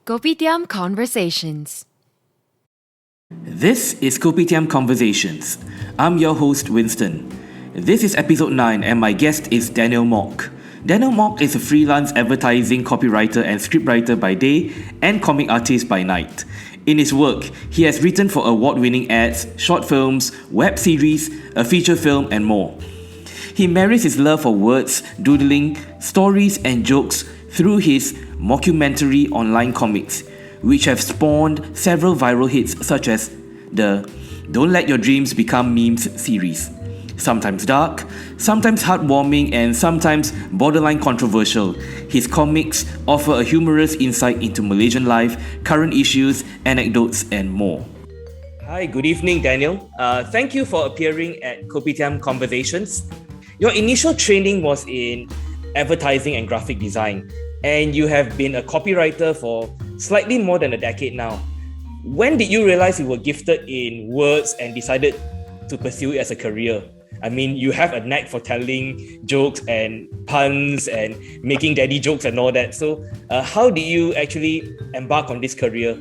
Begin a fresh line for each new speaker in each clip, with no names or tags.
Kopitiam Conversations.
This is Kopitiam Conversations. I'm your host, Winston. This is episode 9 and my guest is Daniel Mok. Daniel Mok is a freelance advertising copywriter and scriptwriter by day and comic artist by night. In his work, he has written for award-winning ads, short films, web series, a feature film and more. He marries his love for words, doodling, stories and jokes through his Mockumentary online comics, which have spawned several viral hits such as the Don't Let Your Dreams Become Memes series. Sometimes dark, sometimes heartwarming and sometimes borderline controversial, his comics offer a humorous insight into Malaysian life, current issues, anecdotes and more. Hi, good evening Daniel. Thank you for appearing at Kopitiam Conversations. Your initial training was in advertising and graphic design, and you have been a copywriter for slightly more than a decade now. When did you realize you were gifted in words and decided to pursue it as a career? I mean, you have a knack for telling jokes and puns and making daddy jokes and all that. So how did you actually embark on this career?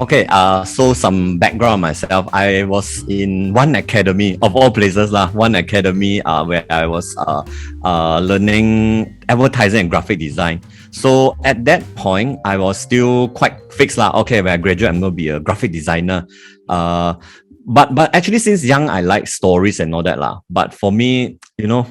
Okay, so some background on myself. I was in one academy, of all places, one academy where I was learning advertising and graphic design. So at that point, I was still quite fixed. Okay, when I graduate, I'm going to be a graphic designer. But actually, since young, I like stories and all that. But for me,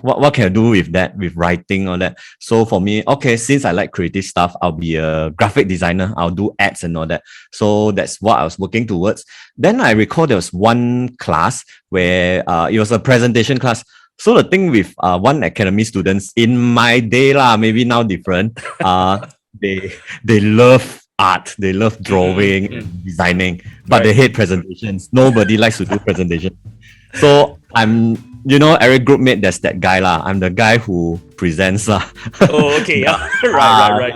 what can I do with that, with writing all that? So for me, okay, since I like creative stuff, I'll be a graphic designer. I'll do ads and all that. So that's what I was working towards. Then I recall there was one class where it was a presentation class. So the thing with one academy students, in my day, maybe now different, they love art, they love drawing and designing, but they hate presentations. Nobody likes to do presentations. So I'm, every group mate, there's that guy I'm the guy who presents
Oh, okay, yeah, right.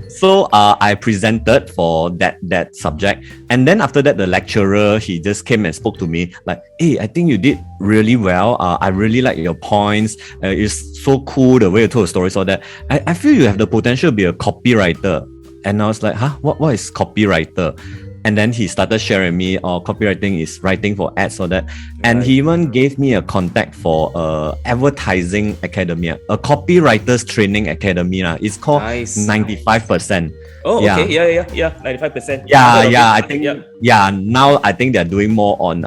So I presented for that subject, and then after that, the lecturer, he just came and spoke to me like, "Hey, I think you did really well. I really like your points. It's so cool the way you told stories, all that. I feel you have the potential to be a copywriter." And I was like, what is copywriter? And then he started sharing me, copywriting is writing for ads or that. And he even gave me a contact for advertising academy, a copywriters training academy. It's called 95%.
Oh, okay, yeah, 95%.
I think, now I think they're doing more on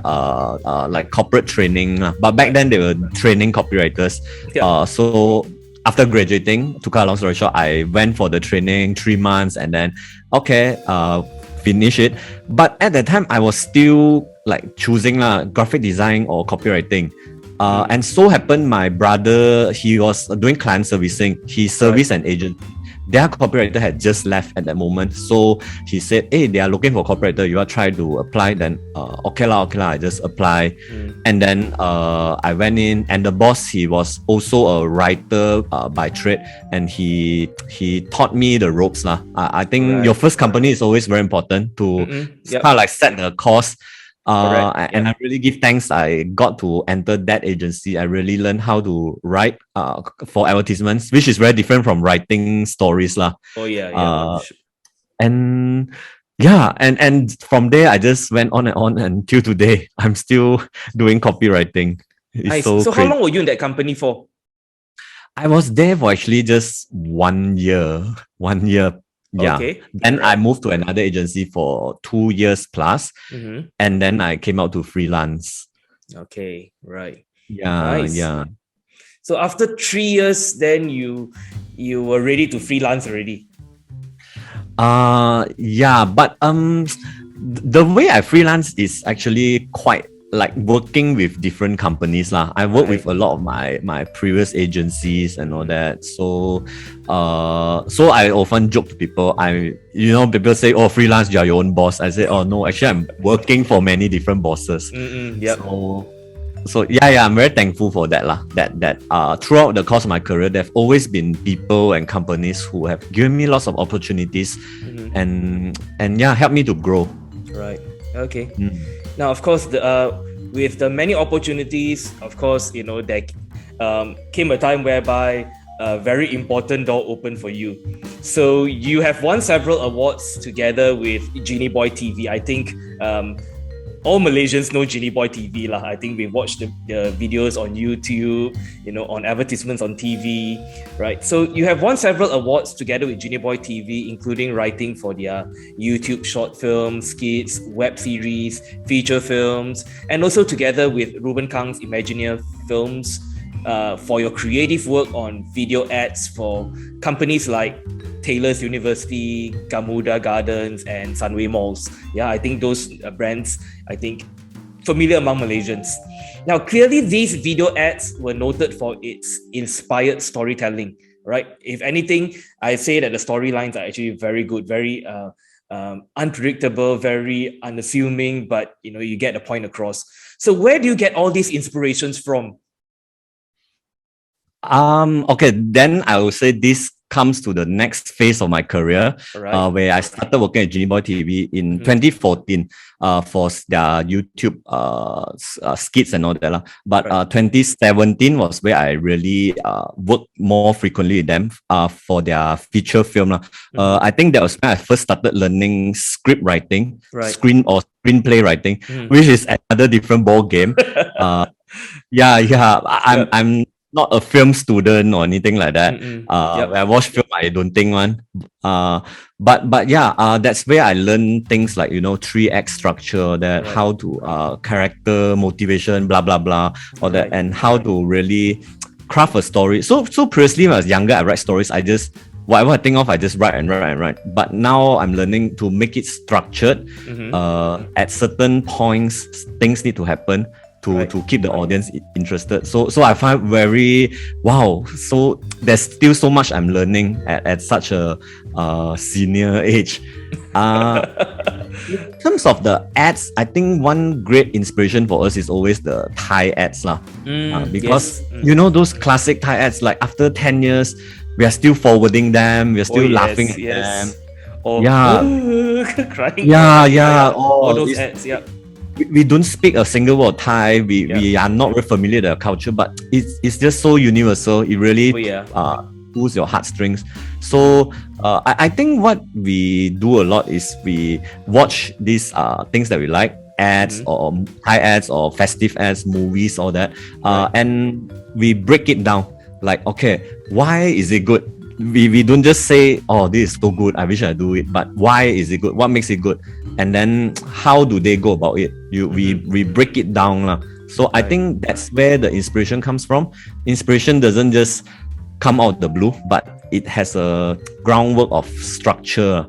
like corporate training. But back then they were training copywriters. So after graduating, to cut a long story short, I went for the training 3 months and then, finish it. But at that time, I was still like choosing graphic design or copywriting. And so happened my brother, he was doing client servicing. He serviced an agent. Their copywriter had just left at that moment. So he said, hey, they are looking for copywriter. You want to try to apply? Then, okay, I just apply. And then I went in, and the boss, he was also a writer by trade. And he taught me the ropes. I think your first company is always very important to kind of like set the course. And I really give thanks. I got to enter that agency. I really learned how to write for advertisements, which is very different from writing stories. And from there I just went on and on until today. I'm still doing copywriting.
Nice. So how long were you in that company for?
I was there for actually just 1 year. 1 year. Yeah.
Okay.
Then I moved to another agency for 2 years plus, and then I came out to freelance.
Okay, right.
Yeah,
nice.
yeah.
So after 3 years, then you were ready to freelance already.
But the way I freelance is actually quite like working with different companies. I work with a lot of my previous agencies and all that. So I often joke to people. People say, "Oh, freelance, you're your own boss." I say, "Oh no, actually, I'm working for many different bosses."
Yep.
So I'm very thankful for that. That throughout the course of my career, there have always been people and companies who have given me lots of opportunities and helped me to grow.
Right. Okay. Now, of course, with the many opportunities, of course, there came a time whereby a very important door open for you. So you have won several awards together with JinnyboyTV. I think all Malaysians know JinnyboyTV lah. I think we watched the videos on YouTube, on advertisements on TV, right? So you have won several awards together with JinnyboyTV, including writing for their YouTube short films, skits, web series, feature films, and also together with Ruben Kang's Imagineer Films for your creative work on video ads for companies like Taylor's University, Gamuda Gardens, and Sunway Malls. Yeah, I think those brands, familiar among Malaysians. Now, clearly these video ads were noted for its inspired storytelling, right? If anything, I say that the storylines are actually very good, very unpredictable, very unassuming, but you get the point across. So where do you get all these inspirations from?
Okay, then I will say this comes to the next phase of my career,
right.
Where I started working at JinnyboyTV in 2014 for their YouTube skits and all that. But right. 2017 was where I really worked more frequently with them for their feature film. I think that was when I first started learning script writing, right. Screenplay writing, which is another different ball game. I'm not a film student or anything like that. When I watch film, I don't think one. That's where I learned things like 3-act structure, that right. How to character motivation, blah blah blah, all that, and how to really craft a story. So previously when I was younger, I write stories. I just whatever I think of, I just write and write. But now I'm learning to make it structured. At certain points, things need to happen to keep the audience interested. So I find very wow. So there's still so much I'm learning at such a senior age. In terms of the ads, I think one great inspiration for us is always the Thai ads because those classic Thai ads, like after 10 years, we are still forwarding them, we are still laughing at them.
Crying.
All
those ads.
We don't speak a single word of Thai. We are not very familiar with their culture, but it's just so universal. It really pulls your heartstrings. So I think what we do a lot is we watch these things that we like, ads or Thai ads or festive ads, movies, all that, and we break it down. Like, okay, why is it good? We don't just say, oh, this is so good, I wish I do it, but why is it good? What makes it good? And then how do they go about it? We break it down. So I think that's where the inspiration comes from. Inspiration doesn't just come out the blue, but it has a groundwork of structure.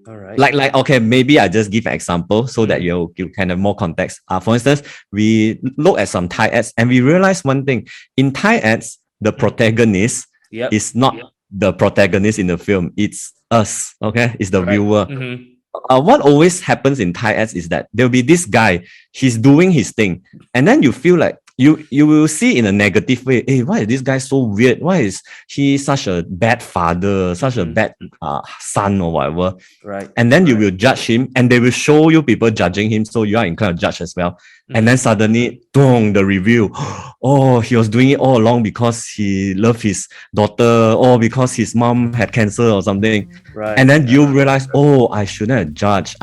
All right.
Like okay, maybe I just give an example so that you can have more context. For instance, we look at some Thai ads and we realize one thing. In Thai ads, the protagonist is not the protagonist in the film. It's us, okay? It's the viewer. What always happens in Thai ads is that there'll be this guy, he's doing his thing, and then you feel like you will see in a negative way, hey, why is this guy so weird? Why is he such a bad father, such a bad son or whatever?
Right.
And then you will judge him, and they will show you people judging him, so you are inclined to judge as well. And then suddenly, the review. Oh, he was doing it all along because he loved his daughter, or because his mom had cancer or something.
Right.
And then you realize, oh, I shouldn't have judged.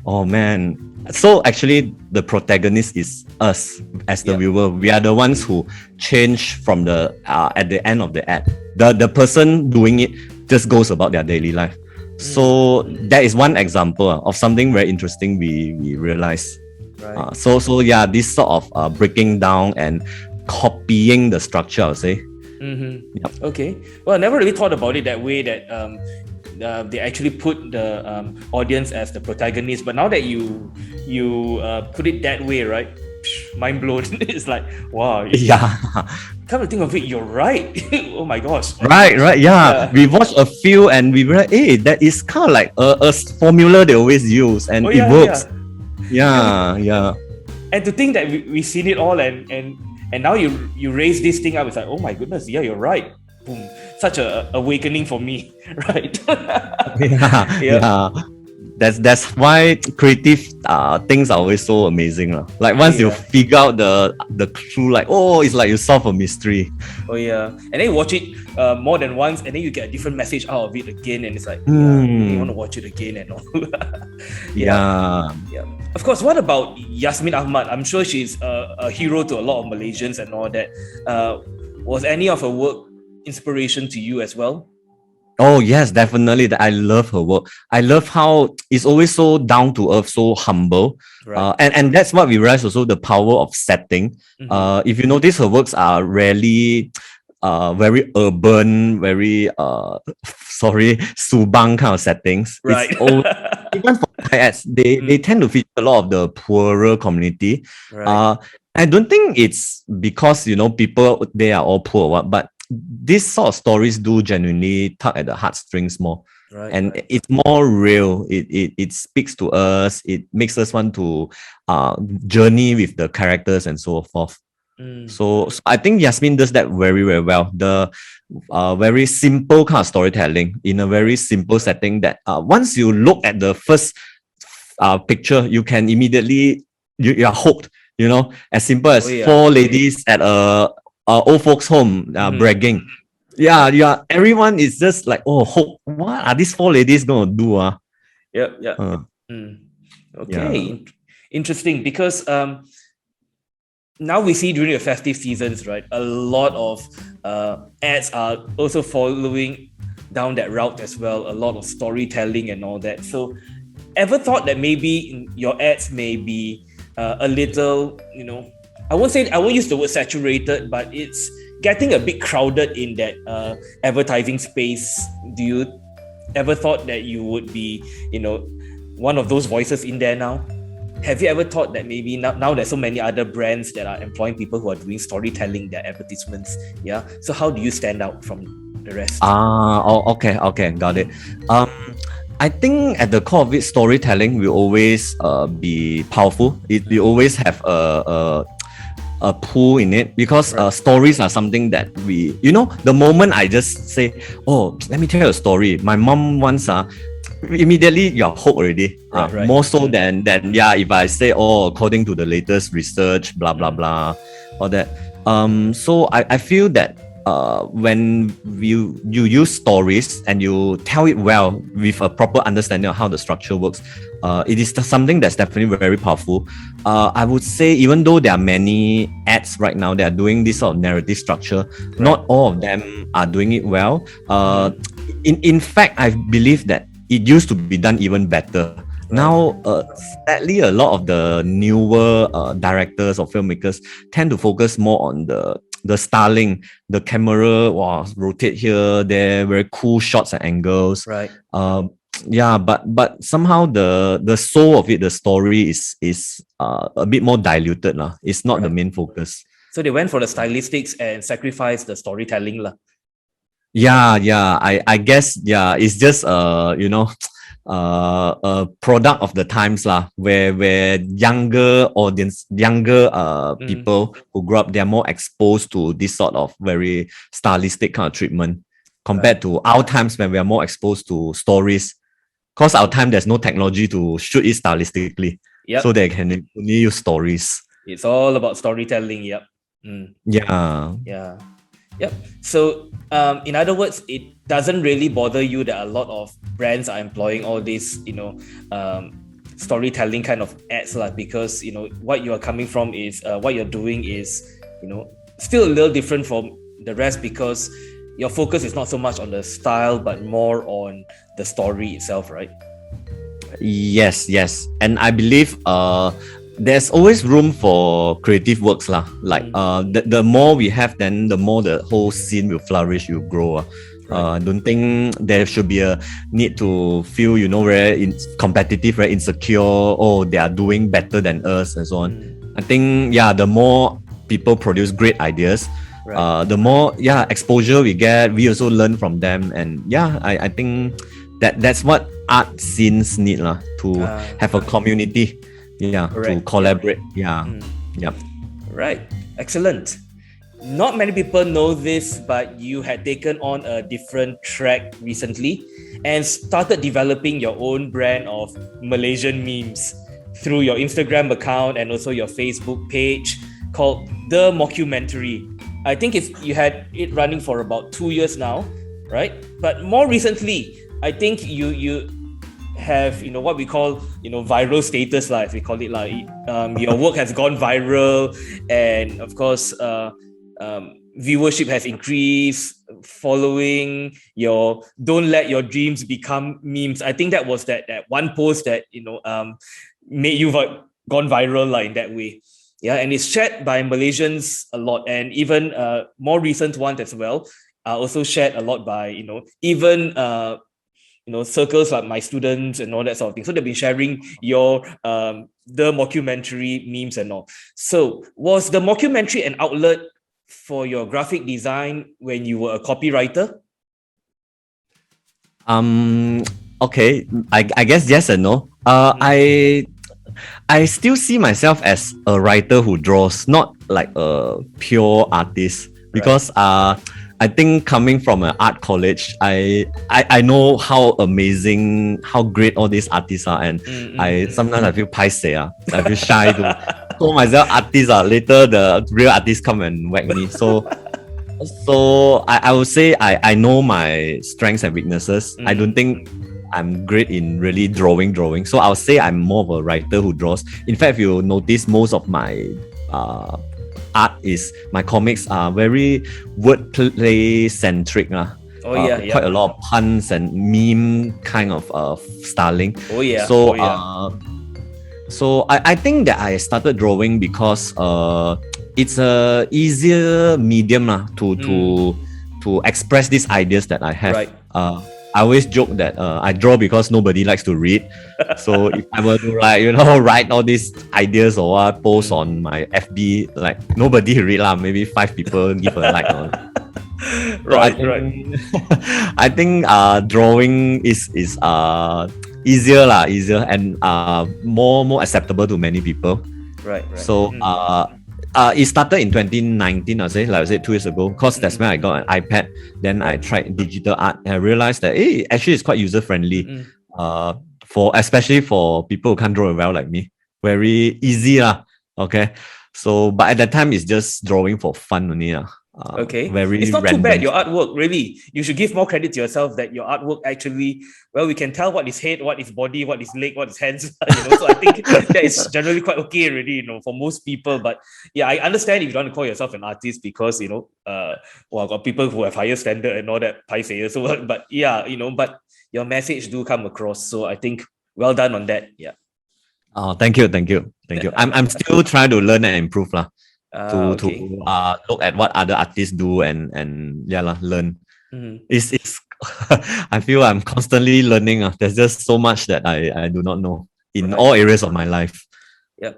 Oh man. So actually, the protagonist is us as the viewer. We are the ones who change from the at the end of the ad. The person doing it just goes about their daily life. So that is one example of something very interesting we realize.
Right.
This sort of breaking down and copying the structure, I would say.
Okay. Well, I never really thought about it that way, that they actually put the audience as the protagonist. But now that you put it that way, right? Mind blown. It's like, wow. Come to think of it, you're right. Oh my gosh.
Right. Yeah. We watched a few and we realized, hey, that is kind of like a formula they always use, and it works. Yeah.
And to think that we've seen it all, and now you raise this thing up, it's like, oh my goodness, you're right. Boom. Such a awakening for me, right?
That's why creative things are always so amazing. Like once you figure out the clue, like, oh, it's like you solve a mystery.
Oh yeah. And then you watch it more than once, and then you get a different message out of it again, and it's like, you want to watch it again and all.
Yeah.
Of course, what about Yasmin Ahmad? I'm sure she's a hero to a lot of Malaysians and all that. Was any of her work inspiration to you as well?
Oh yes, definitely. I love her work. I love how it's always so down to earth, so humble.
Right.
And that's what we realize also, the power of setting. If you notice, her works are rarely very urban, very Subang kind of settings.
Right.
Even for Thai ads, they tend to feature a lot of the poorer community.
Right.
I don't think it's because people they are all poor or what, but these sort of stories do genuinely tug at the heartstrings more.
Right,
and it's more real. It speaks to us. It makes us want to journey with the characters and so forth. So I think Yasmin does that very, very well. The very simple kind of storytelling in a very simple setting that once you look at the first picture, you can immediately, you are hooked. As simple as four ladies at a old folks home bragging. Yeah. Everyone is just like, oh, what are these four ladies gonna do?
Okay, interesting, because now we see during the festive seasons, right, a lot of ads are also following down that route as well. A lot of storytelling and all that. So, ever thought that maybe your ads may be a little, I won't use the word saturated, but it's getting a bit crowded in that advertising space? Do you ever thought that you would be, one of those voices in there now? Have you ever thought that maybe now there's so many other brands that are employing people who are doing storytelling, their advertisements? Yeah. So how do you stand out from the rest?
Okay, got it. I think at the core of it, storytelling will always be powerful. It will always have a pull in it, because stories are something that we, the moment I just say, oh, let me tell you a story. My mom once, immediately you're hooked already.
Right.
More so than if I say, oh, according to the latest research, blah, blah, blah, all that. So I feel that when you use stories and you tell it well with a proper understanding of how the structure works, it is something that's definitely very powerful. I would say, even though there are many ads right now that are doing this sort of narrative structure, not all of them are doing it well. In fact, I believe that it used to be done even better. Now, sadly, a lot of the newer directors or filmmakers tend to focus more on the styling, the camera rotate here, there, very cool shots and angles.
Right.
But somehow the soul of it, the story is a bit more diluted lah. It's not the main focus.
So they went for the stylistics and sacrificed the storytelling lah.
I guess it's just a product of the times lah, where younger audience, people who grew up, they're more exposed to this sort of very stylistic kind of treatment compared to our times when we are more exposed to stories. Because our time there's no technology to shoot it stylistically, so they can only use stories.
It's all about storytelling. Yep. So, in other words, it doesn't really bother you that a lot of brands are employing all these, storytelling kind of ads, because what you are coming from is what you're doing is, still a little different from the rest, because your focus is not so much on the style, but more on the story itself, right?
Yes, and I believe there's always room for creative works lah. Like the more we have, then the more the whole scene will flourish, will grow. I don't think there should be a need to feel very competitive, very insecure. Oh, they are doing better than us and so on. I think the more people produce great ideas, the more exposure we get. We also learn from them, and I think that's what art scenes need lah, to have a community. To collaborate. Right.
Excellent. not many people know this, but you had taken on a different track recently and started developing your own brand of Malaysian memes through your Instagram account and also your Facebook page called The Mokumentary. I think you had it running for about 2 years now, right? But more recently, I think you have what we call viral status, as we call it, your work has gone viral, and of course viewership has increased following your "Don't Let Your Dreams Become Memes." I think that was that one post that made you gone viral in that way. Yeah, and it's shared by Malaysians a lot, and even more recent ones as well are also shared a lot by even circles like my students and all that sort of thing. So they've been sharing your the Mockumentary memes and all. So was the Mockumentary an outlet for your graphic design when you were a copywriter?
Okay, I guess yes and no. I still see myself as a writer who draws, not like a pure artist, because I think coming from an art college, I know how amazing, how great all these artists are, and sometimes I feel paiseh, I feel shy to call myself artist. Later the real artists come and whack me. So I would say I know my strengths and weaknesses. I don't think I'm great in really drawing. So I'll say I'm more of a writer who draws. In fact, if you notice, most of my art is, my comics are very wordplay centric. Quite a lot of puns and meme kind of styling. So I think that I started drawing because it's a easier medium to express these ideas that I have. I always joke that I draw because nobody likes to read. So if I were to write all these ideas or what, post on my FB, nobody read maybe 5 people give a like. I think drawing is easier and more acceptable to many people. So it started in 2019, I said 2 years ago, because that's when I got an iPad. Then I tried digital art and I realized that actually it's quite user friendly, especially for people who can't draw well like me. Very easy okay. So but at that time it's just drawing for fun only. It's not
random. Too bad, your artwork, really. You should give more credit to yourself that your artwork actually, we can tell what is head, what is body, what is leg, what is hands. So I think that is generally quite okay already, for most people. But yeah, I understand if you don't want to call yourself an artist because got people who have higher standard and all that paiseh. So but yeah, but your message do come across. So I think well done on that. Yeah.
Oh, thank you. I'm still trying to learn and improve to look at what other artists do and learn. It's I feel I'm constantly learning. There's just so much that I do not know in all areas of my life.
Yeah.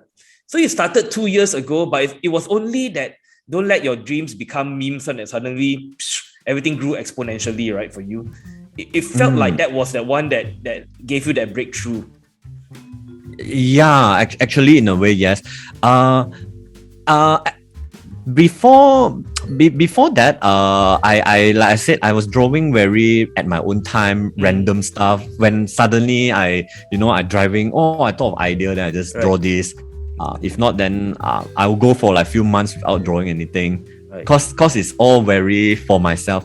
So you started 2 years ago, but it was only that "Don't Let Your Dreams Become Memes" and suddenly everything grew exponentially, right, for you. It felt like that was the one that gave you that breakthrough.
Yeah, actually, in a way, yes. Before that, I like I said, I was drawing very at my own time, random stuff. When suddenly I driving, I thought of idea, then I just draw this. If not, then I will go for like few months without drawing anything. Cause it's all very for myself.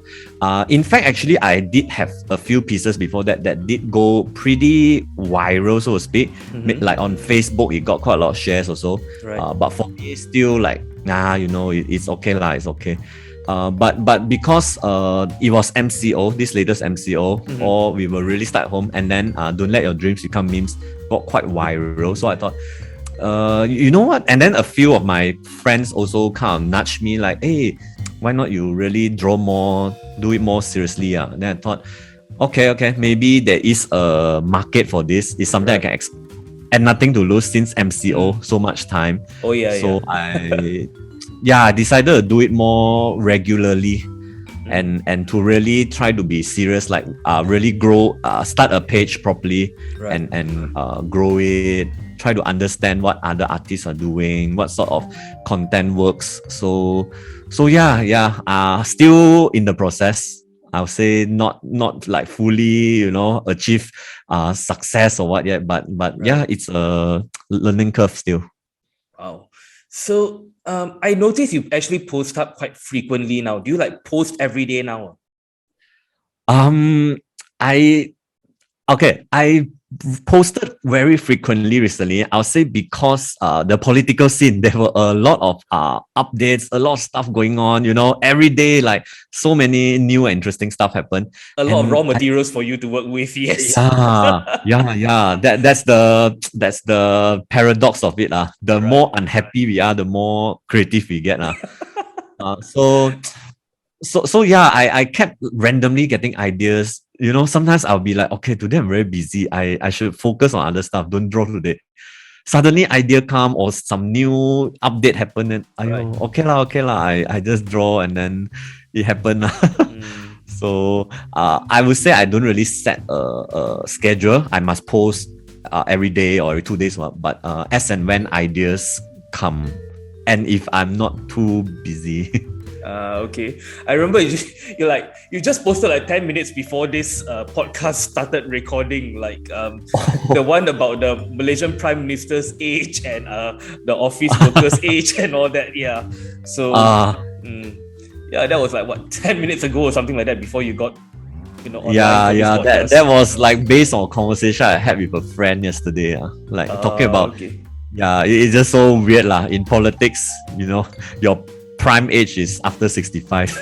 In fact, actually, I did have a few pieces before that did go pretty viral, so to speak. Like on Facebook, it got quite a lot of shares also. But for me, it's still like, it's okay lah, it's okay. But because it was MCO, this latest MCO, or we were really stuck at home, and then Don't Let Your Dreams Become Memes got quite viral. So I thought, you know what? And then a few of my friends also kind of nudged me like, hey, why not you really draw more, do it more seriously? Then I thought, okay, maybe there is a market for this. It's something I can and nothing to lose since MCO, so much time. I decided to do it more regularly and to really try to be serious, like really grow, start a page properly and grow it. try to understand what other artists are doing, what sort of content works. So still in the process. I'll say not like fully, achieve success or what yet, but yeah, it's a learning curve still.
Wow. So I noticed you actually post up quite frequently now. Do you like post every day now?
I posted very frequently recently. I'll say because the political scene, there were a lot of updates, a lot of stuff going on, every day, like so many new and interesting stuff happen.
A lot of raw materials for you to work with, yes.
Yeah. That's the paradox of it. The more unhappy we are, the more creative we get. So yeah, I kept randomly getting ideas. Sometimes I'll be like, okay, today I'm very busy. I should focus on other stuff. Don't draw today. Suddenly idea come or some new update happen and okay lah. I just draw and then it happened. So I would say I don't really set a schedule. I must post every day or every 2 days. But as and when ideas come, and if I'm not too busy.
Okay. I remember you just posted like 10 minutes before this podcast started recording, like the one about the Malaysian Prime Minister's age and the office workers' age and all that. Yeah. So that was like what, 10 minutes ago or something like that before you got online.
That was like based on a conversation I had with a friend yesterday. Talking about it's just so weird in politics. Your prime age is after 65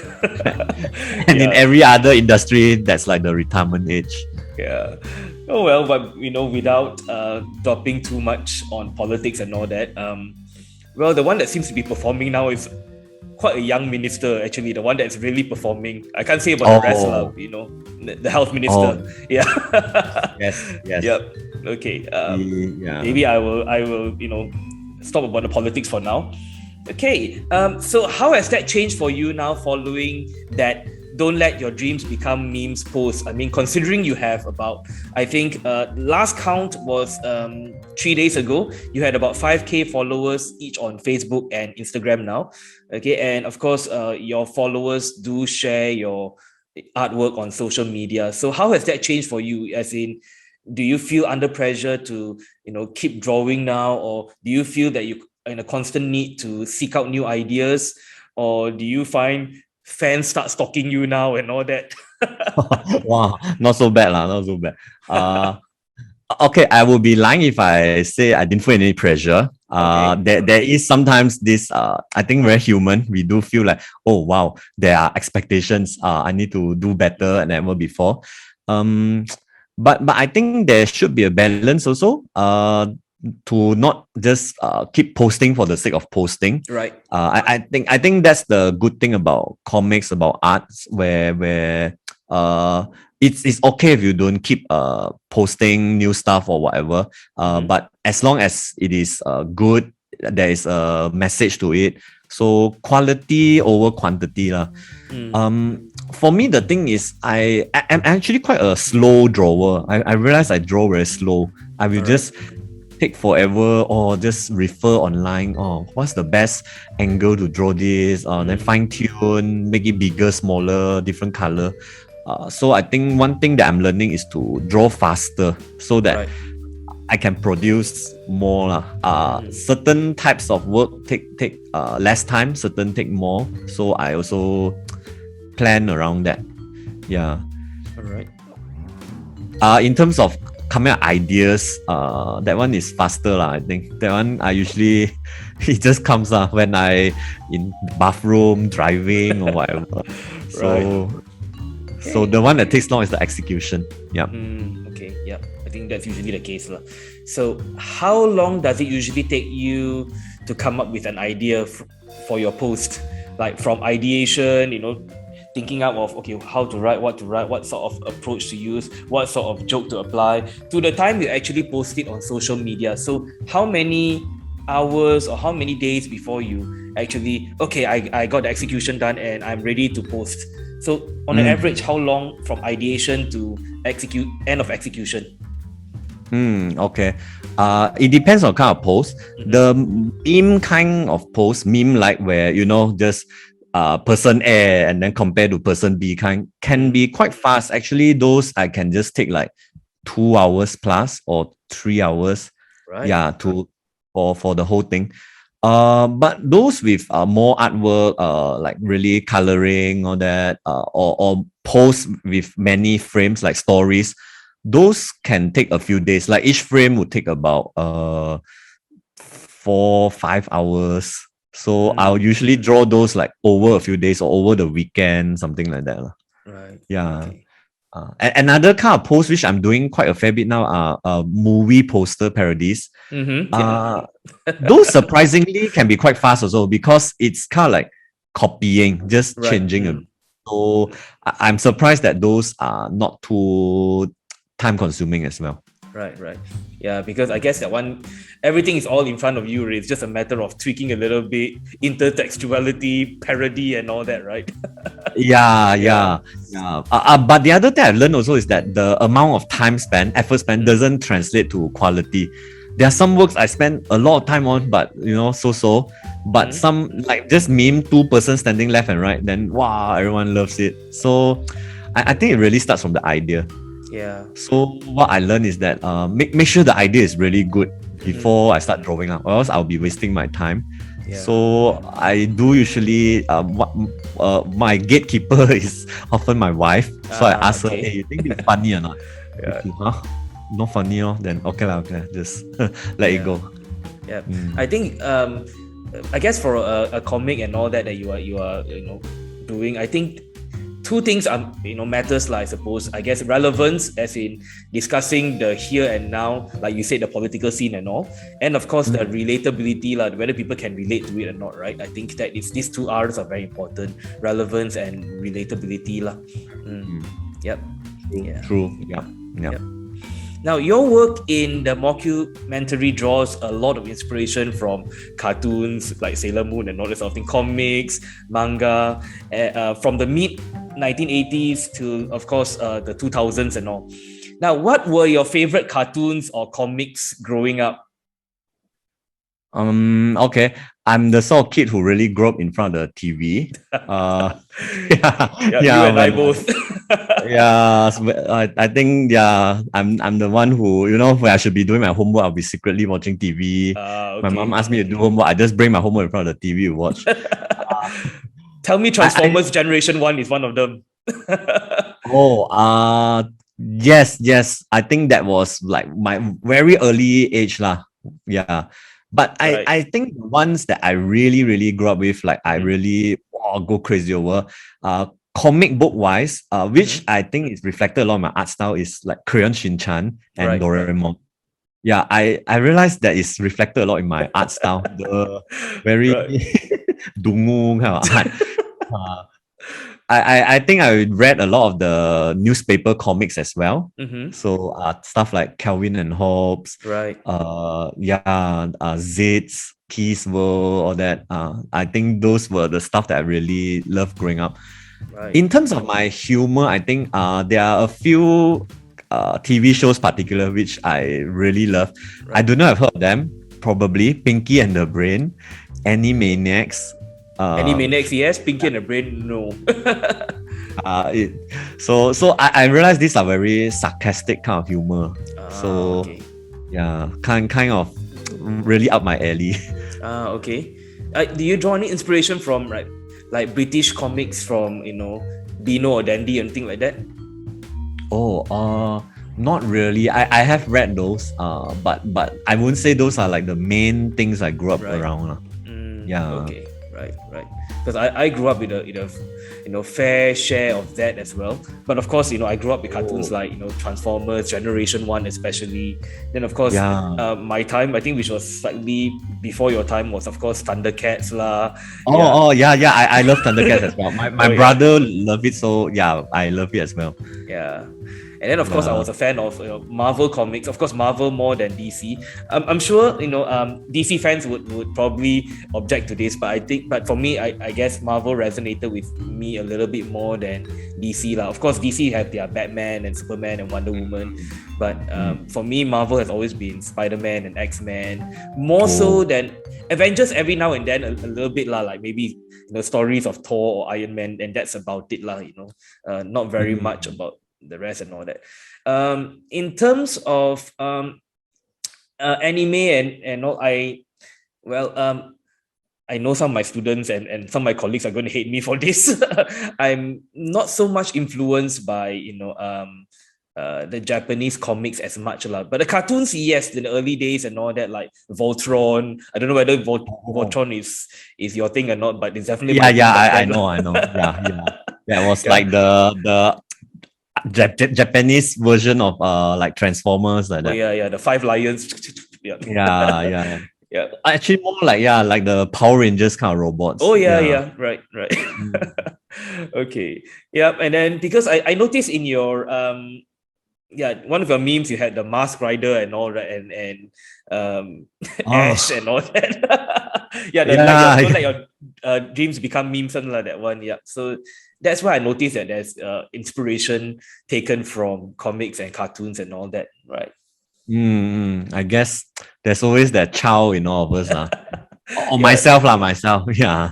and in every other industry that's like the retirement age.
Oh well, but without dropping too much on politics and all that, well, the one that seems to be performing now is quite a young minister, actually, the one that's really performing. I can't say about the rest, the health minister.
Yes.
Yep. Okay. Maybe I will stop about the politics for now. Okay, so how has that changed for you now following that Don't Let Your Dreams Become Memes post? I mean, considering you have about, I think last count was 3 days ago, you had about 5K followers each on Facebook and Instagram now. Okay, and of course, your followers do share your artwork on social media. So how has that changed for you? As in, do you feel under pressure to, keep drawing now? Or do you feel that you in a constant need to seek out new ideas, or do you find fans start stalking you now and all that?
Wow, not so bad. Okay, I would be lying if I say I didn't feel any pressure. There is sometimes this, I think very human. We do feel like, oh wow, there are expectations. I need to do better than ever before. But I think there should be a balance also. To not just keep posting for the sake of posting.
Right.
I think that's the good thing about comics, about arts, where it's okay if you don't keep posting new stuff or whatever. But as long as it is good, there is a message to it. So quality over quantity lah. For me, the thing is, I'm actually quite a slow drawer. I realize I draw very slow. I will just take forever or just refer online. What's the best angle to draw this? Then fine tune, make it bigger, smaller, different color. So I think one thing that I'm learning is to draw faster so that I can produce more. Certain types of work take less time, certain take more. So I also plan around that. Yeah.
All right.
In terms of coming up ideas, that one is faster I think. That one I usually it just comes when I in bathroom, driving or whatever. So the one that takes long is the execution. Yeah.
Okay. Yeah. I think that's usually the case lah. So how long does it usually take you to come up with an idea for your post? Like from ideation, thinking out of how to write, what sort of approach to use, what sort of joke to apply, to the time you actually post it on social media. So how many hours or how many days before you actually I got the execution done and I'm ready to post? So on an average, how long from ideation to end of execution?
Okay. It depends on kind of post. The meme kind of post, meme like where just person A and then compare to person B kind can be quite fast. Actually, those I can just take like 2 hours plus or 3 hours.
Right.
Yeah, for the whole thing. But those with more artwork, like really coloring or that, or posts with many frames like stories, those can take a few days. Like each frame would take about 4-5 hours. So I'll usually draw those like over a few days or over the weekend, something like that.
Right.
Yeah.
Okay.
Another kind of post which I'm doing quite a fair bit now are movie poster parodies. Those surprisingly can be quite fast also because it's kind of like copying, just changing a bit. So I'm surprised that those are not too time consuming as well.
Right. Yeah, because I guess that one, everything is all in front of you. Really. It's just a matter of tweaking a little bit, intertextuality, parody, and all that, right?
Yeah. But the other thing I've learned also is that the amount of time spent, effort spent, doesn't translate to quality. There are some works I spend a lot of time on, but so. But some like just meme 2 persons standing left and right, then wow, everyone loves it. So I think it really starts from the idea.
Yeah.
So what I learned is that make sure the idea is really good before I start drawing up, or else I'll be wasting my time. Yeah. So I do usually my gatekeeper is often my wife. So I ask her, hey, you think it's funny or not? Okay, not funny, then okay, just let it go.
Yeah. I think I guess for a comic and all that you are doing, I think two things matters, I suppose. I guess relevance, as in discussing the here and now, like you said, the political scene and all, and of course the relatability, whether people can relate to it or not, right? I think that these two R's are very important: relevance and relatability, Yep.
True. Yep.
Now, your work in the Mockumentary draws a lot of inspiration from cartoons like Sailor Moon and all that sort of thing, comics, manga, from the mid-1980s to, of course, the 2000s and all. Now, what were your favorite cartoons or comics growing up?
Okay. I'm the sort of kid who really grew up in front of the TV.
You and I both.
I think I'm the one who when I should be doing my homework, I'll be secretly watching TV. Okay. My mom asked me to do homework, I just bring my homework in front of the TV to watch.
Tell me, Transformers Generation 1 is one of them.
Yes. I think that was like my very early age lah. Yeah. But I think the ones that I really grew up with, like I really go crazy over, comic book wise, which I think is reflected a lot in my art style, is like Crayon Shin-chan and Doraemon. Yeah, I realized that it's reflected a lot in my art style, the very dungu kind of art. I think I read a lot of the newspaper comics as well. So stuff like Calvin and Hobbes, Zids, Keys World, all that. I think those were the stuff that I really loved growing up. In terms of my humor, I think there are a few TV shows particular which I really love. I do not have heard of them. Probably Pinky and the Brain, Animaniacs.
Animaniacs, yes. Pinky and the Brain, no.
So I realized these are very sarcastic kind of humor. Kind of really up my alley.
Okay. Do you draw any inspiration from like British comics from Dino or Dandy and things like that?
Not really. I have read those, but I wouldn't say those are like the main things I grew up around.
Okay. Right. Because I grew up with a fair share of that as well. But of course, I grew up with cartoons like Transformers, Generation 1 especially. Then of course, my time, I think, which was slightly before your time, was of course Thundercats lah.
I love Thundercats as well. My brother loved it, so I love it as well.
Yeah. And then, of course, I
Yeah.
was a fan of Marvel comics. Of course, Marvel more than DC. I'm sure DC fans would probably object to this, but for me, I guess Marvel resonated with me a little bit more than DC lah. Of course, DC have their Batman and Superman and Wonder Woman, but for me, Marvel has always been Spider-Man and X-Men, more so than Avengers. Every now and then, a little bit lah, like maybe stories of Thor or Iron Man, and that's about it lah. Not very much about the rest and all that. In terms of anime and all, I know some of my students and some of my colleagues are going to hate me for this. I'm not so much influenced by the Japanese comics as much lah, but the cartoons, yes, in the early days and all that, like Voltron. I don't know whether Voltron is your thing or not, but it's definitely
I know. Yeah, it was like the Japanese version of like Transformers like that.
Oh yeah, the Five Lions.
Yeah. Actually, more like the Power Rangers kind of robots.
Oh yeah. Right. Okay. Yeah, and then because I noticed in your one of your memes, you had the Mask Rider and all that, and Ash and all that. Don't let your dreams become memes and like that one. Yeah. So that's why I noticed that there's inspiration taken from comics and cartoons and all that, right?
I guess there's always that child in all of us. Or myself. Yeah.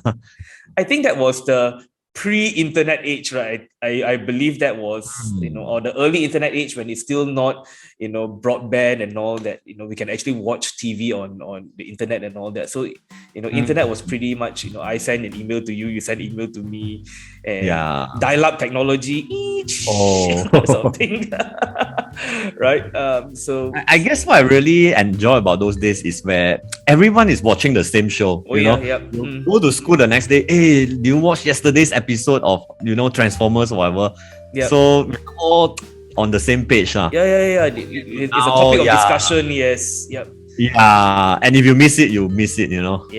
I think that was the pre-internet age, right? I believe that was or the early internet age, when it's still not broadband and all that. We can actually watch TV on the internet and all that. So internet was pretty much I send an email to you, you send email to me, and dial-up technology something. Right. So
I guess what I really enjoy about those days is where everyone is watching the same show. You go to school the next day. Hey, do you watch yesterday's episode of Transformers or whatever? So we're all on the same page.
Yeah. It's a topic of discussion. Yes. Yep.
Yeah, and if you miss it, you miss it.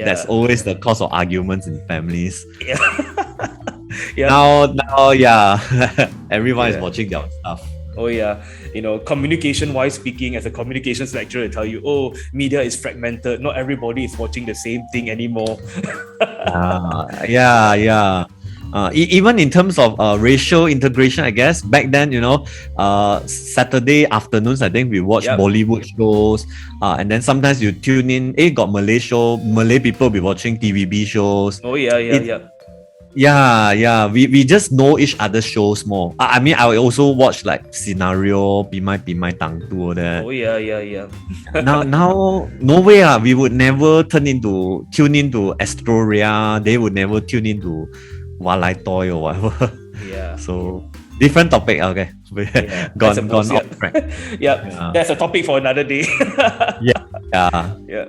That's always the cause of arguments in families.
Yeah.
Now, everyone is watching their stuff.
Oh yeah, communication-wise speaking, as a communications lecturer, I tell you, media is fragmented. Not everybody is watching the same thing anymore.
Even in terms of racial integration, I guess back then, Saturday afternoons, I think we watch Bollywood shows, and then sometimes you tune in. Got Malay show. Malay people be watching TVB shows.
Oh yeah.
Yeah. We just know each other's shows more. I mean, I also watch like Scenario, Pimai Tang Tu, all that.
Oh yeah.
now, no way. We would never tune into Astoria. They would never tune into Walai Toy or whatever. Yeah. So different topic. Okay. Gone off track.
Yeah. That's a topic for another day.
Yeah.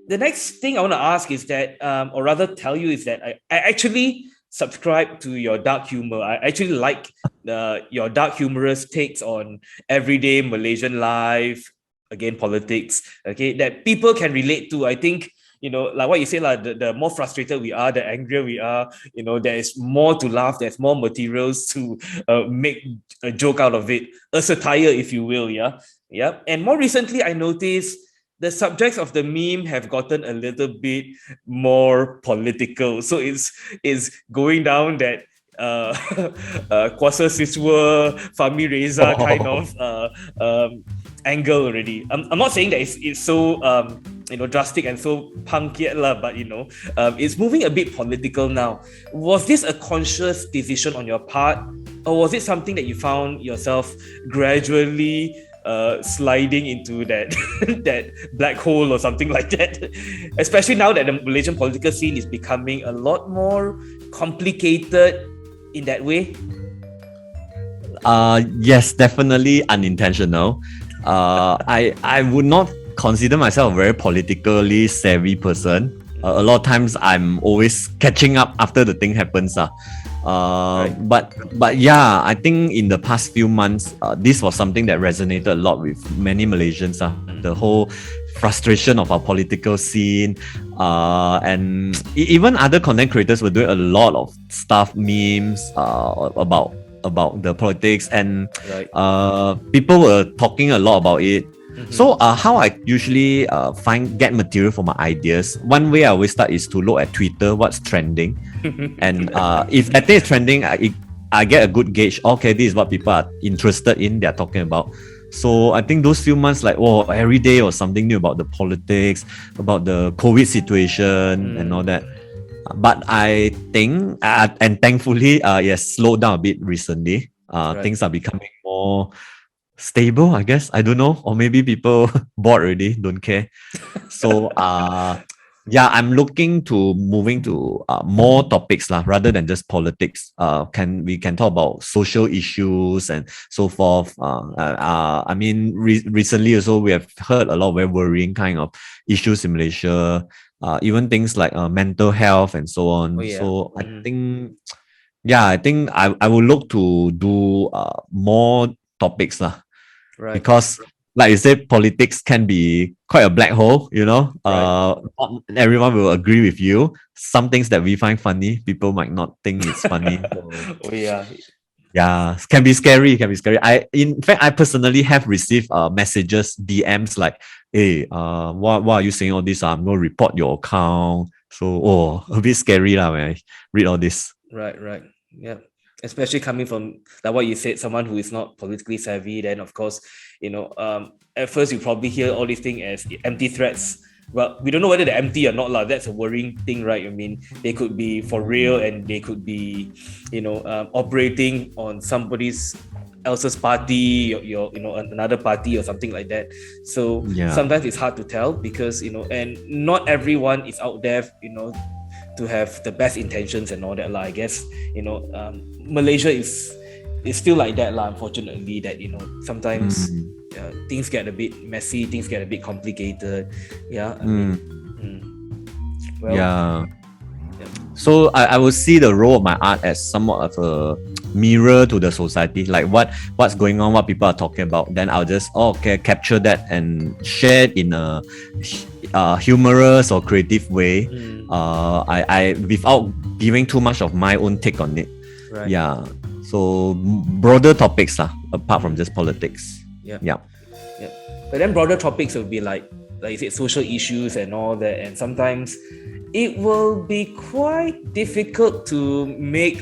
The next thing I want to ask is that, or rather tell you, is that I actually subscribe to your dark humor. I actually like your dark humorous takes on everyday Malaysian life, again, politics, okay, that people can relate to. I think, like what you say, like the more frustrated we are, the angrier we are, there is more to laugh, there's more materials to make a joke out of it, a satire, if you will, yeah. And more recently, I noticed the subjects of the meme have gotten a little bit more political. So it's going down that Kuasa Siswa, Fahmi Reza kind of angle already. I'm not saying that it's so drastic and so punk yet lah, but it's moving a bit political now. Was this a conscious decision on your part, or was it something that you found yourself gradually sliding into that that black hole or something like that, especially now that the Malaysian political scene is becoming a lot more complicated in that way?
Yes, definitely unintentional. I would not consider myself a very politically savvy person. A lot of times I'm always catching up after the thing happens. Right. But yeah, I think in the past few months, this was something that resonated a lot with many Malaysians. The whole frustration of our political scene, and even other content creators were doing a lot of stuff, memes about about the politics, and
Right.
people were talking a lot about it. So how I usually get material for my ideas, one way I always start is to look at Twitter, what's trending. And if that thing is trending, I get a good gauge. Okay, this is what people are interested in, they're talking about. So I think those few months, like, every day or something new about the politics, about the COVID situation and all that. But I think, and thankfully, yes, slowed down a bit recently. Things are becoming more stable, I guess. I don't know. Or maybe people bored already, don't care. So, yeah, I'm looking to moving to more topics rather than just politics. We can talk about social issues and so forth. I mean, recently also we have heard a lot of very worrying kind of issues in Malaysia. Even things like mental health and so on. So I think, I will look to do more topics
Right.
because, like you said, politics can be quite a black hole, Not everyone will agree with you. Some things that we find funny, people might not think it's funny. So, yeah, can be scary. In fact, I personally have received messages, DMs like, hey, why are you saying all this? I'm gonna report your account. So, a bit scary when I read all this.
Right. Yeah. Especially coming from, like what you said, someone who is not politically savvy, then of course, at first you probably hear all these things as empty threats. Well, we don't know whether they're empty or not. That's a worrying thing, right? I mean, they could be for real and they could be, operating on somebody's else's party, another party or something like that. So sometimes it's hard to tell because, and not everyone is out there, to have the best intentions and all that. I guess, Malaysia is still like that, unfortunately, that, sometimes things get a bit messy, things get a bit complicated.
So I would see the role of my art as somewhat of a mirror to the society, like what's going on, what people are talking about. Then I'll just capture that and share it in a humorous or creative way. I without giving too much of my own take on it.
Right.
Yeah. So broader topics apart from just politics. Yeah.
But then broader topics will be like you said, social issues and all that, and sometimes it will be quite difficult to make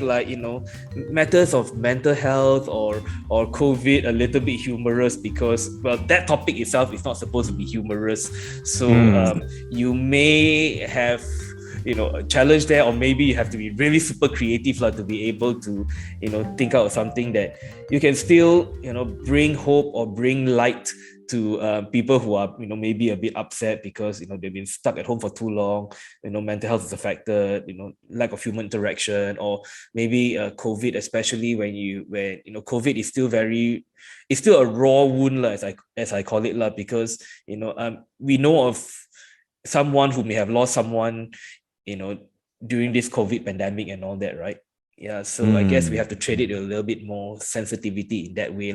matters of mental health or COVID a little bit humorous because, well, that topic itself is not supposed to be humorous. So you may have a challenge there, or maybe you have to be really super creative to be able to think out of something that you can still bring hope or bring light to people who are maybe a bit upset because they've been stuck at home for too long. Mental health is affected. Lack of human interaction, or maybe COVID, especially when COVID is still it's still a raw wound as I call it because we know of someone who may have lost someone during this COVID pandemic and all that, right? So I guess we have to treat it a little bit more sensitivity in that way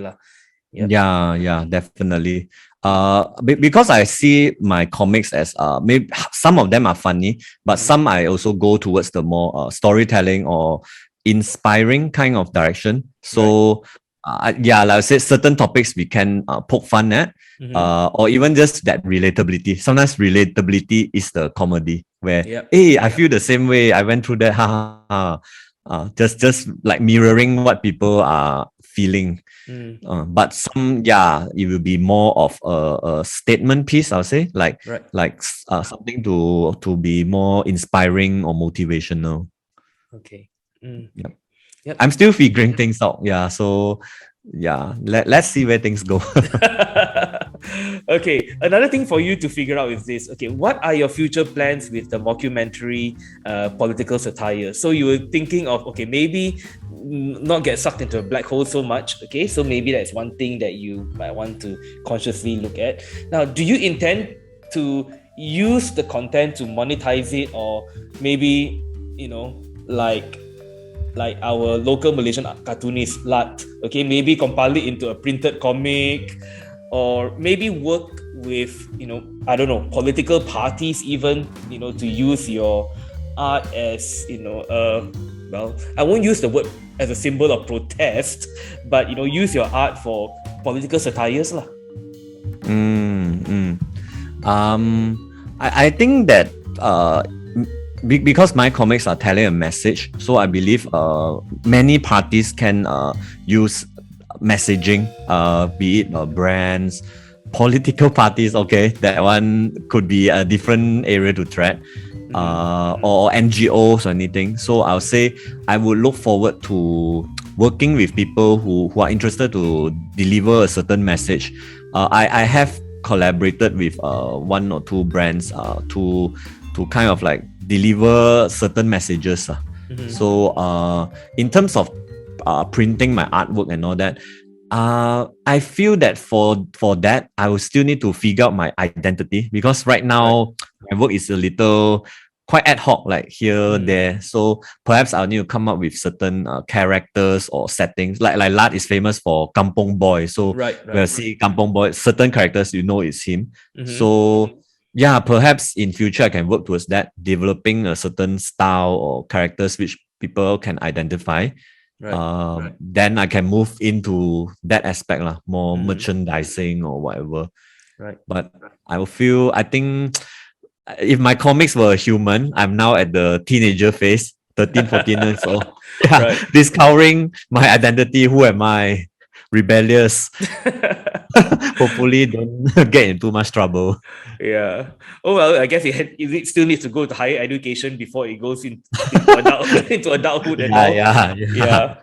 Yeah, definitely. Because I see my comics as maybe some of them are funny, but some I also go towards the more storytelling or inspiring kind of direction. So like I said, certain topics we can poke fun at, or even just that relatability. Sometimes relatability is the comedy where, hey, I feel the same way. I went through that. Ha ha ha. Just like mirroring what people are feeling. But some, it will be more of a statement piece, I'll say, like something to be more inspiring or motivational.
Okay.
Yep. I'm still figuring things out. So let's see where things go.
Okay, another thing for you to figure out is this. Okay, what are your future plans with the Mockumentary political satire? So you were thinking of, maybe not get sucked into a black hole so much. Okay, so maybe that's one thing that you might want to consciously look at. Now, do you intend to use the content to monetize it, or maybe like our local Malaysian cartoonist Lat, maybe compile it into a printed comic, or maybe work with I don't know, political parties even to use your art as well, I won't use the word as a symbol of protest, but use your art for political satires lah.
I think that because my comics are telling a message, so I believe many parties can use messaging, be it brands, political parties. Okay, that one could be a different area to tread, or NGOs or anything. So I'll say I would look forward to working with people who are interested to deliver a certain message. I have collaborated with one or two brands to kind of like deliver certain messages. So in terms of printing my artwork and all that, I feel that for that I will still need to figure out my identity, because right now my work is a little quite ad hoc, like here there. So perhaps I'll need to come up with certain characters or settings. Like Lat is famous for Kampong Boy, so we'll see Kampong Boy, certain characters it's him. So yeah, perhaps in future I can work towards that, developing a certain style or characters which people can identify. Then I can move into that aspect more merchandising or whatever. But I think if my comics were human, I'm now at the teenager phase, 13, 14 years old. Discovering my identity. Who am I? Rebellious. Hopefully don't get in too much trouble.
Yeah. Oh well, I guess it still needs to go to higher education before it goes into adulthood and all. Yeah.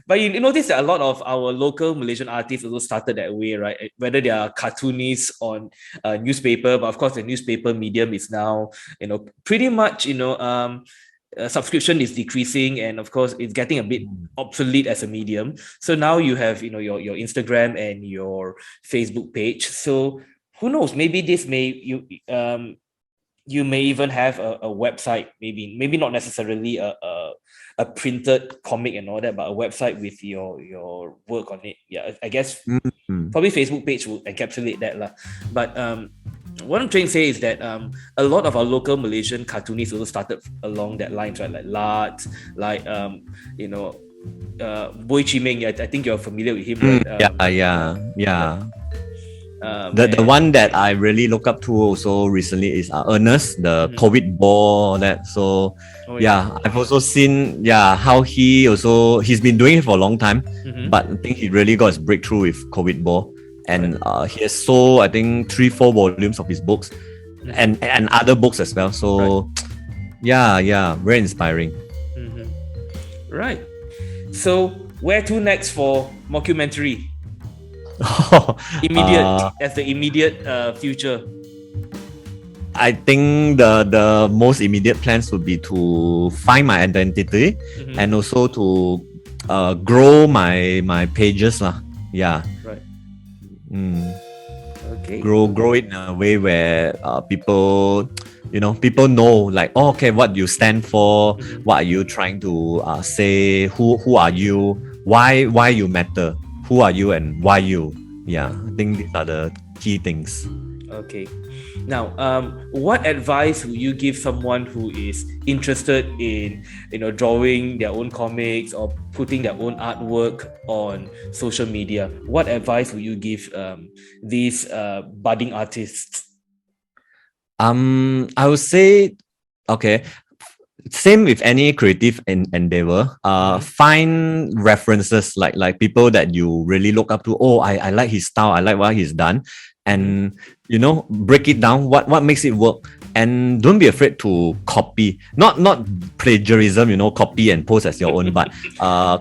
But you notice that a lot of our local Malaysian artists also started that way, right? Whether they are cartoonists on newspaper, but of course the newspaper medium is now, pretty much, subscription is decreasing, and of course it's getting a bit obsolete as a medium. So now you have your Instagram and your Facebook page. So who knows, maybe this you may even have a website, maybe not necessarily a printed comic and all that, but a website with your work on it. Yeah, I guess probably Facebook page will encapsulate that lah. But what I'm trying to say is that a lot of our local Malaysian cartoonists also started along that lines, right? Like Lat, like Boy Chimeng. I think you're familiar with him, right?
The one that I really look up to also recently is Ernest, the COVID ball, that. So I've also seen how he's been doing it for a long time, but I think he really got his breakthrough with COVID ball, and he has sold I think 3-4 volumes of his books, and other books as well. So very inspiring.
Right. So where to next for Mockumentary? Immediate future.
I think the most immediate plans would be to find my identity, and also to grow my pages lah.
Okay.
Grow it in a way where people know like, okay, what you stand for, what are you trying to say, who are you, why you matter, who are you and why you. I think these are the key things.
Okay. Now, what advice would you give someone who is interested in, drawing their own comics or putting their own artwork on social media? What advice would you give these budding artists?
I would say, okay, same with any creative endeavor. Find references like people that you really look up to. I like his style, I like what he's done, and break it down, what makes it work, and don't be afraid to copy, not plagiarism, copy and post as your own, but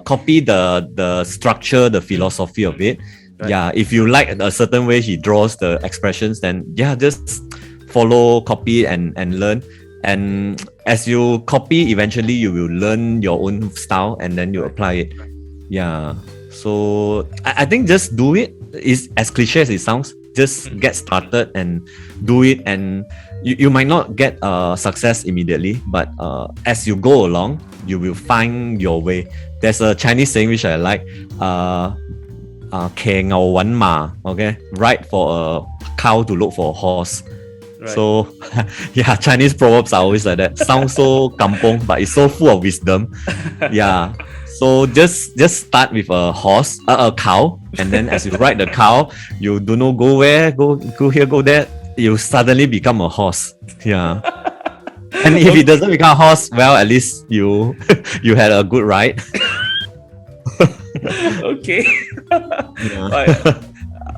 copy the structure, the philosophy of it. If you like a certain way he draws the expressions, then just follow, copy and learn. And as you copy, eventually you will learn your own style, and then you apply it. So I think just do it. Is as cliche as it sounds, just get started and do it, and you might not get success immediately, but as you go along, you will find your way. There's a Chinese saying which I like, 騎牛揾馬, okay, right for a cow to look for a horse. So yeah, Chinese proverbs are always like that. Sounds so kampong, but it's so full of wisdom. Yeah. So just start with a horse, a cow, and then as you ride the cow, you don't know go where, go here, go there. You suddenly become a horse. Yeah. And if it doesn't become a horse, well, at least you you had a good ride.
Okay.
Yeah.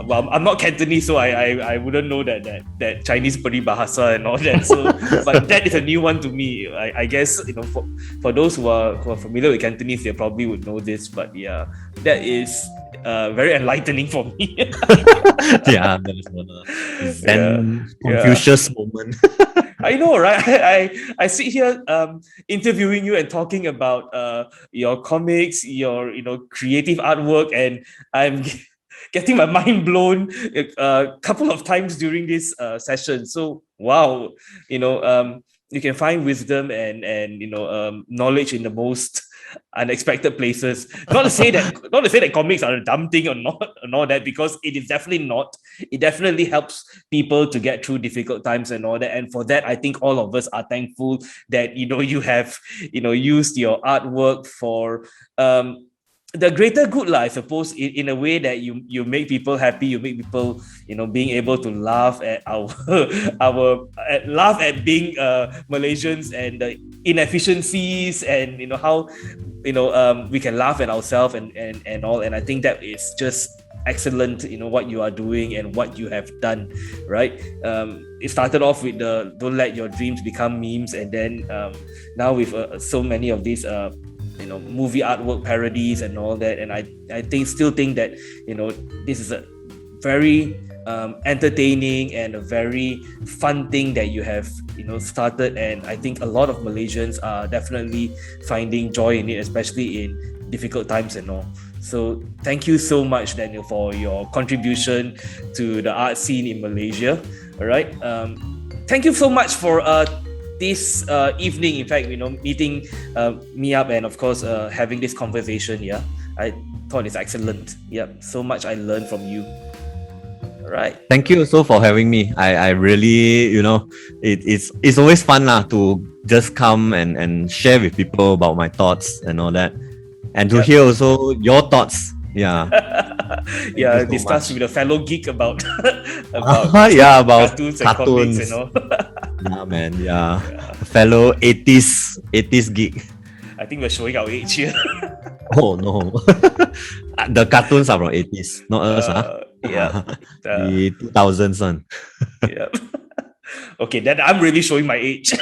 Well, I'm not Cantonese, so I wouldn't know that Chinese peribahasa and all that. So, but that is a new one to me. I guess for those who are familiar with Cantonese, they probably would know this. But yeah, that is very enlightening for me.
Yeah, that is one Zen Confucius moment.
I know, right? I sit here interviewing you and talking about your comics, your creative artwork, and I'm getting my mind blown a couple of times during this session. So wow, you can find wisdom and knowledge in the most unexpected places. Not to say that comics are a dumb thing or not, and all that, because it is definitely not. It definitely helps people to get through difficult times and all that. And for that, I think all of us are thankful that you have used your artwork for the greater good, I suppose, in a way that you make people happy, you make people, being able to laugh at laugh at being Malaysians and the inefficiencies, and how we can laugh at ourselves and all. And I think that is just excellent, what you are doing and what you have done, right? It started off with the don't let your dreams become memes, and then now with so many of these movie artwork parodies and all that. And I still think that this is a very entertaining and a very fun thing that you have started, and I think a lot of Malaysians are definitely finding joy in it, especially in difficult times and all. So thank you so much, Daniel, for your contribution to the art scene in Malaysia. All right, thank you so much for this evening, in fact, meeting me up, and of course having this conversation. Yeah, I thought it's excellent. Yeah, so much I learned from you. All right,
thank you also for having me. I really, it's always fun to just come and share with people about my thoughts and all that, and to hear also your thoughts. Yeah.
Yeah, so discuss with a fellow geek about about cartoons and comics,
Yeah, man. Yeah. Fellow 80s geek.
I think we're showing our age here.
Oh no. The cartoons are from 80s, not us,
Yeah.
The 2000s one.
Yeah. Okay, then I'm really showing my age.